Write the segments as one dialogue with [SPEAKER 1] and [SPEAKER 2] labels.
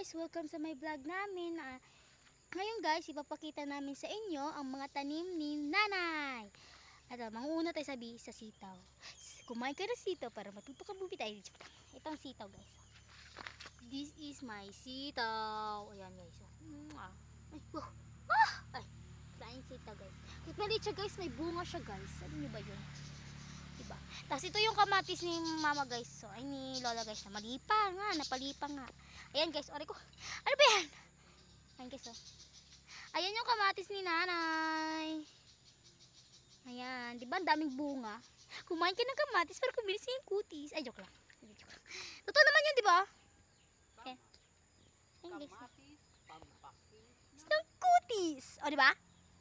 [SPEAKER 1] guys! Welcome sa my vlog namin. Ngayon guys, ipapakita namin sa inyo ang mga tanim ni Nanay. Manguna tayo sa sitaw. Kumain ka ng sitaw para matuto ka bumitaw. Itong sitaw guys. This is my sitaw. Ayan guys. Ay, kain sitaw guys. Kahit maliit siya guys, may bunga siya guys. Alam niyo ba yun? Diba? Tapos ito yung kamatis ni mama guys. So, ay ni lola guys. Napalipa nga. Ayan guys, ori ko. Ano ba yan? Ayan guys, oh. Ayan yung kamatis ni nanay. Ayan, diba? Ang daming bunga. Kumain ka ng kamatis para kumilis yung kutis. Ay, joke lang. Totoo naman yun, diba? Ayan. Ayan guys.
[SPEAKER 2] Kamatis, pampaking
[SPEAKER 1] ng kutis. O, diba?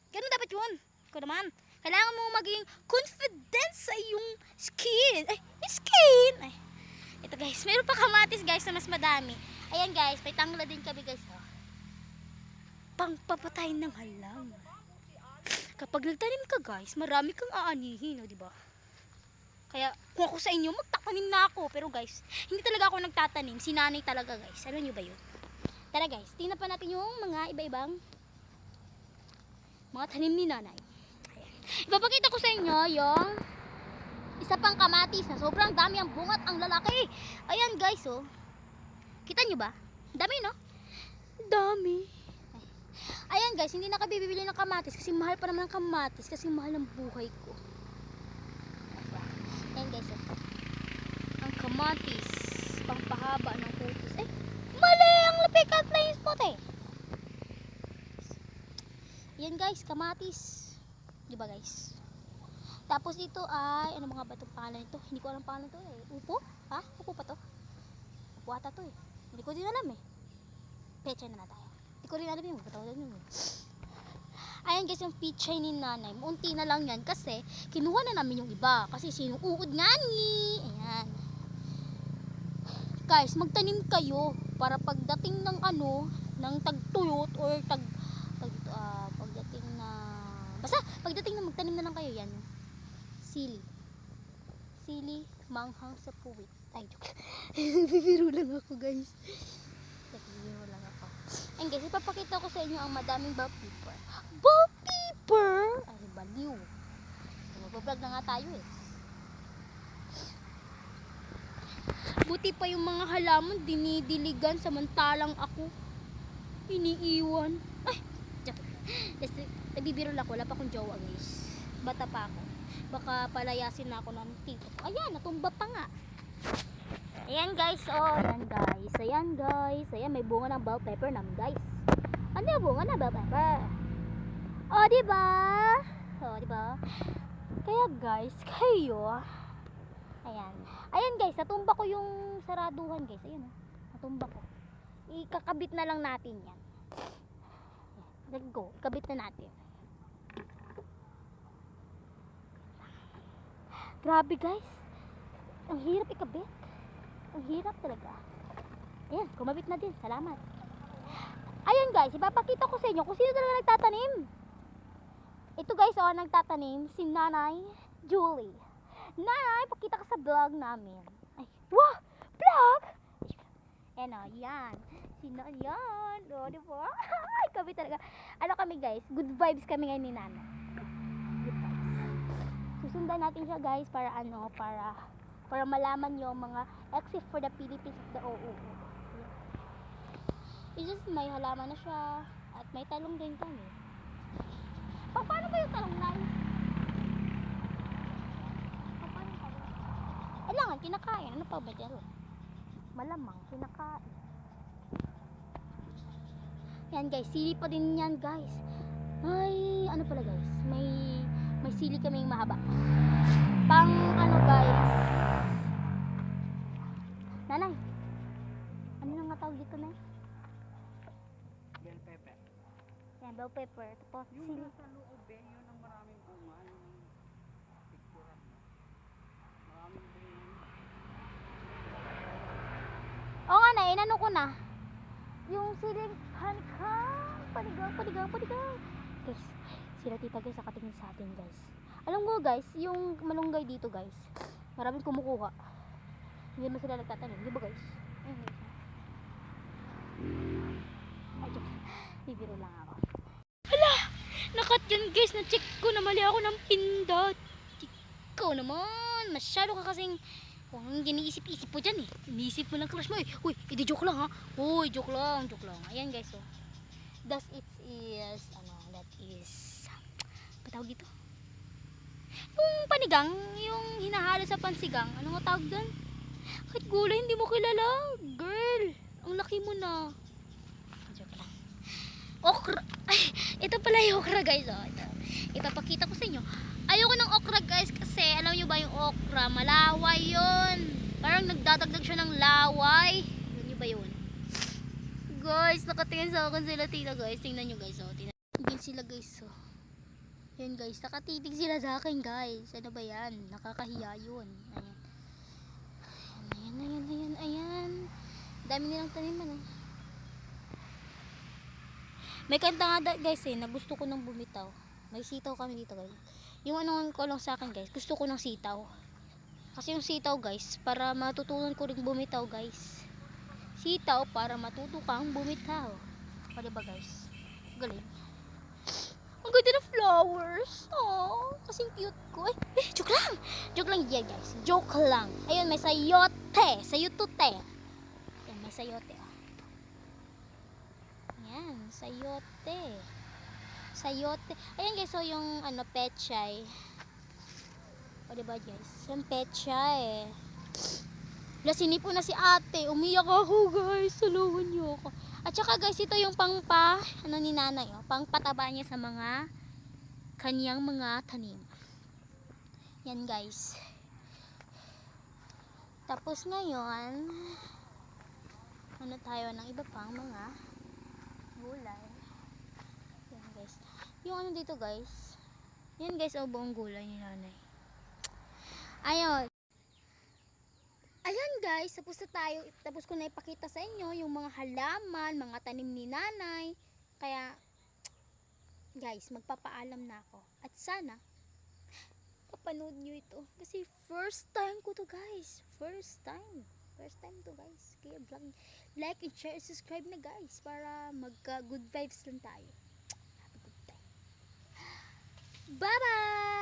[SPEAKER 1] Ganun dapat yun. Ikaw naman. Kailangan mo maging confident sa iyong skin. Ay, skin! Ay, ito guys, meron pa kamatis guys na mas madami. Ayan guys, may tangla din kami guys. Oh. Pangpapatay ng halaman. Kapag nagtanim ka guys, marami kang aanihin, oh, diba? Kaya kung ako sa inyo, magtatanim na ako. Pero guys, hindi talaga ako nagtatanim. Si nanay talaga guys. Ano nyo ba yun? Tara guys, tingnan pa natin yung mga iba-ibang mga tanim ni nanay. Ipapakita ko sa inyo yung isa pang kamatis na sobrang dami ang bungat ang lalaki. Ayan guys, oh. Kita nyo ba? Dami, no? Dami. Ayan guys, hindi na ka bibili ng kamatis kasi mahal pa naman ang kamatis kasi mahal ang buhay ko. Ayan guys, oh. Ang kamatis, pangpahaba ng kutis. Eh, mali ang lapikat na yung spot eh. Ayan guys, kamatis. Diba guys? Tapos ito ay, ano mga ba itong pangalan nito? Hindi ko alam pangalan ito eh. Upo? Ha? Upo pa to? Upo ata to eh. Hindi ko din alam eh. Pechay na tayo. Hindi ko rin alam yung patawag yun. Ayan guys, yung pechay ni nanay. Unti na lang yan kasi kinuha na namin yung iba. Kasi sinuuod nga ni. Ayan. Guys, magtanim kayo para pagdating ng ano, ng tagtuyot or pagdating na basta pagdating na magtanim na lang kayo yan. Sili manghang sa puwit. Ay, joke. Bibiro lang ako guys. Bibiro lang ako. And guys, ipapakita ko sa inyo ang madaming bell pepper. Bell pepper! Ay, baliw. Mag-vlog na nga tayo eh. Buti pa yung mga halaman dinidiligan samantalang ako iniiwan. Ay, joke. Nabibiro lang ako, wala pa akong jowa guys. Bata pa ako. Baka palayasin na ako ng tito. Ayan, natumba pa nga. Ayan guys, oh, ayan guys. Ayan guys. Ayan, may bunga ng bell pepper namin guys. Ano yung bunga ng bell pepper? Oh, diba? Oh, diba? Kaya guys, kayo. Ayan. Ayan guys, natumba ko yung saraduhan guys. Ayan, oh. Natumba ko. Ikakabit na lang natin yan. Let's go. Ikabit na natin. Grabe guys. Ang hirap ikabit. Ang hirap talaga. Ayan, kumabit na din. Salamat. Ayan guys, ipapakita ko sa inyo kung sino talaga nagtatanim. Ito guys, oh, nagtatanim si Nanay Julie. Nanay, pakita ka sa vlog namin. Ay, wow! Vlog! Ayan, oh, yan. Sino yan? O, diba? Ay, kami talaga. Ano kami guys? Good vibes kami ngayon ni Nanay. Good vibes. Susundan natin siya guys para ano, para malaman yung mga except for the Philippines of the OOO. It's just may halaman na siya at may talong din kami. Paano ba yung talong na? Paano talong? Alangan, kinakain. Ano pa ba dyan? Malamang, kinakain. Yan guys, sili pa din yan guys. May ano pala guys, may sili kaming mahaba. Pang ano guys. Nanay. Ano nang tawag dito na?
[SPEAKER 2] bell pepper.
[SPEAKER 1] Yan, bell pepper. Tapos
[SPEAKER 2] Yung
[SPEAKER 1] sili.
[SPEAKER 2] nasa loob eh, yun ang maraming bunga. Yung picture. Maraming bunga.
[SPEAKER 1] Oo nga na, inano ko na. Yung siling panigang. Guys, sila tita guys, nakatingin sa atin guys. Alam mo guys, yung malunggay dito guys, maraming kumukuha. Hindi mo sila nagtatanim, di ba guys? Bibiro lang ako. Hala! Nakat yun guys, na-check ko na mali ako ng pindot. Ikaw naman, masyado ka kasing kung giniisip-isip mo dyan eh. Iniisip mo ng crush mo eh. Uy, hindi joke lang ha. Uy, joke lang, joke lang. Ayan guys, so. That it is, that is, patawag dito? Yung panigang, yung hinahalo sa pansigang, ano nga tawag doon? Kahit gulay, hindi mo kilala. Girl, ang laki mo na. Joke lang. Okra. Ay, ito pala yung okra guys. Oh, ito. Ipapakita ko sa inyo. Ayoko ng okra guys kasi alam nyo ba yung okra? Malaway yun. Parang nagdadagdag siya ng laway. Alam nyo ba yun? Guys, nakatingin sa akin sila tita guys. Tingnan nyo guys. Oh, tingnan sila guys. Oh. Yan guys, nakatitig sila sa akin guys. Ano ba yan? Nakakahiya yun. Ayan. Ayan. Dami nilang taniman. Oh. May kanta nga guys na gusto ko nang bumitaw. May sitaw kami dito guys. Yung ano ko lang sa akin guys, gusto ko ng sitaw. Kasi yung sitaw guys, para matutunan ko rin bumitaw guys. Sitaw para matuto kang bumitaw. O diba guys? Galing. Ang ganda ng flowers. Oh, kasing cute ko. Joke lang. Joke lang yan guys. Joke lang. Ayun, may sayote. Sayote. Yan, may sayote. Yan, sayote. Sayote. Ayan guys, so yung pechay. O diba guys? Yung pechay. Sinipo na si ate. Umiyak ako guys. Tulungan niyo ako. At saka guys, ito yung ni nanay. Pangpataba niya sa mga kaniyang mga tanim. Yan guys. Tapos ngayon, tayo ng iba pang mga gulay. Yan guys. Yung dito guys. Yan guys, buong gulay ni nanay. Ayun. Ayan guys, tapos na tayo. Tapos ko na ipakita sa inyo yung mga halaman, mga tanim ni nanay. Kaya, guys, magpapaalam na ako. At sana, papanood nyo ito. Kasi first time ko to guys. First time to guys. Kaya vlog, like and share and subscribe na guys. Para magka good vibes lang tayo. Have a good time. Bye bye!